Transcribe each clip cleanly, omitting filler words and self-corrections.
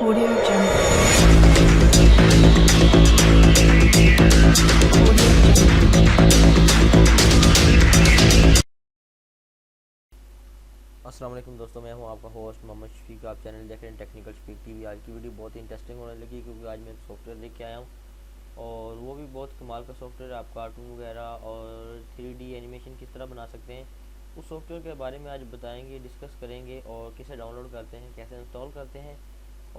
Audio Jungle. अस्सलाम वालेकुम दोस्तों, मैं हूं आपका होस्ट मोहम्मद शफीक। आप चैनल देख रहे हैं टेक्निकल शफीक टीवी। आज की वीडियो बहुत ही इंटरेस्टिंग होने लगी क्योंकि आज मैं एक सॉफ्टवेयर लेके आया हूं और वो भी बहुत कमाल का सॉफ्टवेयर। आप कार्टून वगैरह और 3D एनिमेशन किस तरह बना सकते हैं उस सॉफ्टवेयर के बारे में आज बताएंगे, डिस्कस करेंगे और कैसे डाउनलोड करते हैं, कैसे इंस्टॉल करते हैं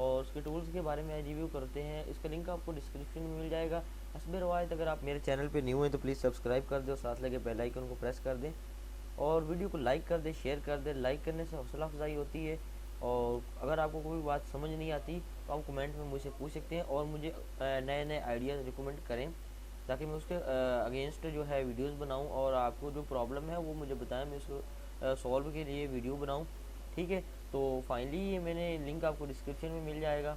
और उसके टूल्स के बारे में आज रिव्यू करते हैं। इसका लिंक आपको डिस्क्रिप्शन में मिल जाएगा। हस्बे रवायत अगर आप मेरे चैनल पर न्यू हैं तो प्लीज़ सब्सक्राइब कर दें और साथ लगे बेल आइकन को प्रेस कर दें और वीडियो को लाइक कर दे, शेयर कर दे। लाइक करने से हौसला अफजाई होती है और अगर आपको कोई बात समझ नहीं आती तो आप कमेंट में मुझसे पूछ सकते हैं और मुझे नए नए आइडियाज़ रिकमेंड करें ताकि मैं उसके अगेंस्ट जो है वीडियोस बनाऊं और आपको जो प्रॉब्लम है वो मुझे बताएं, मैं उसको सॉल्व के लिए वीडियो बनाऊं। ठीक है, तो फाइनली ये मैंने लिंक आपको डिस्क्रिप्शन में मिल जाएगा।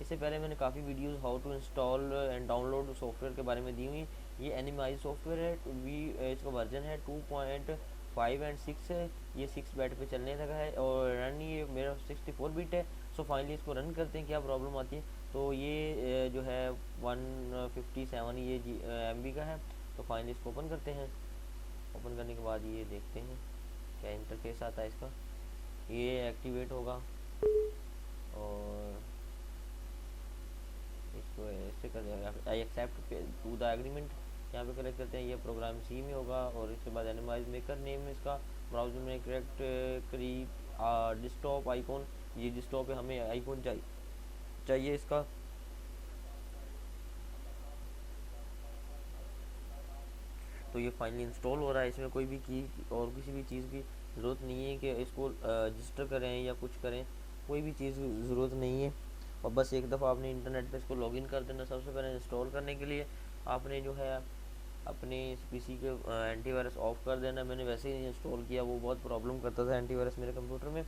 इससे पहले मैंने काफ़ी videos how to install and download software के बारे में दी हुई। ये एनिमाइज सॉफ्टवेयर है, इसका वर्जन है 2.5 एंड 6 है। ये 6 बैट पे चलने लगा है और रन ये मेरा 64 बिट है। सो फाइनली इसको रन करते हैं, क्या प्रॉब्लम आती है। तो ये जो है 157 ये MB का है। तो फाइनली इसको ओपन करते हैं। ओपन करने के बाद ये देखते हैं क्या इंटरफेस आता है इसका। ये एक्टिवेट होगा और इसको ऐसे कर I accept to the agreement यहाँ पे करेक्ट करते हैं। ये प्रोग्राम सी में होगा और इसके बाद एनिमाइज मेकर नेम इसका ब्राउजर में करेक्ट करीब डिस्कटॉप आइकॉन। ये डिस्कटॉप पे हमें आइकॉन चाहिए इसका। तो ये फाइनली इंस्टॉल हो रहा है। इसमें कोई भी की और किसी भी चीज़ की ज़रूरत नहीं है कि इसको रजिस्टर करें या कुछ करें, कोई भी चीज़ की ज़रूरत नहीं है। और बस एक दफ़ा आपने इंटरनेट पे इसको लॉगिन कर देना। सबसे पहले इंस्टॉल करने के लिए आपने जो है अपने इस पीसी के एंटीवायरस ऑफ कर देना। मैंने वैसे ही इंस्टॉल किया, वो बहुत प्रॉब्लम करता था एंटीवायरस मेरे कंप्यूटर में।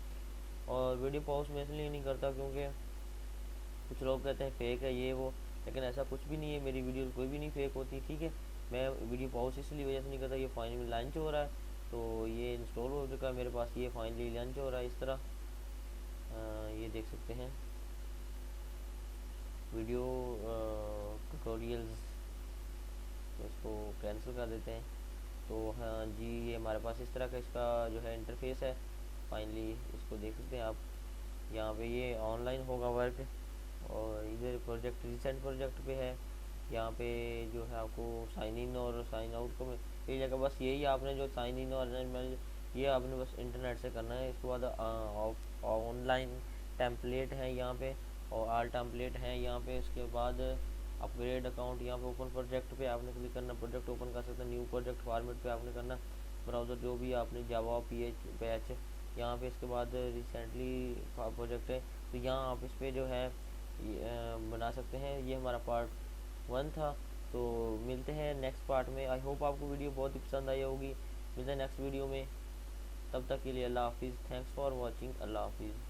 और वीडियो पॉज में इसलिए नहीं करता क्योंकि कुछ लोग कहते हैं फेक है ये वो, लेकिन ऐसा कुछ भी नहीं है। मेरी वीडियो कोई भी नहीं फेक होती। ठीक है, मैं वीडियो पॉज इसलिए वजह से नहीं करता। ये फाइनली लॉन्च हो रहा है तो ये इंस्टॉल हो चुका है मेरे पास। ये फाइनली लॉन्च हो रहा है इस तरह। ये देख सकते हैं वीडियो ट्यूटोरियल्स। तो इसको कैंसिल कर देते हैं। तो हाँ जी, ये हमारे पास इस तरह का इसका जो है इंटरफेस है। फाइनली इसको देख सकते हैं आप। यहाँ पे ये ऑनलाइन होगा वर्क और इधर प्रोजेक्ट रिसेंट प्रोजेक्ट पे है। यहाँ पे जो है आपको साइन इन और साइन आउट को मिल जाएगा। बस यही आपने जो साइन इन और ये आपने बस इंटरनेट से करना है। इसके बाद ऑनलाइन टेम्पलेट है यहाँ पे और आल टेम्पलेट है यहाँ पे। इसके बाद अपग्रेड अकाउंट, यहाँ पे ओपन प्रोजेक्ट पे आपने क्लिक करना। प्रोजेक्ट ओपन कर सकते हैं। न्यू प्रोजेक्ट फॉर्मेट पे आपने करना। ब्राउज़र जो भी आपने जावा PH यहाँ पे। इसके बाद रिसेंटली प्रोजेक्ट है तो यहाँ आप इस पर जो है बना सकते हैं। ये हमारा पार्ट 1 था। तो मिलते हैं नेक्स्ट पार्ट में। आई होप आपको वीडियो बहुत ही पसंद आई होगी। मिलते हैं नेक्स्ट वीडियो में, तब तक के लिए अल्लाह हाफिज़। Thanks for watching. अल्लाह हाफिज़।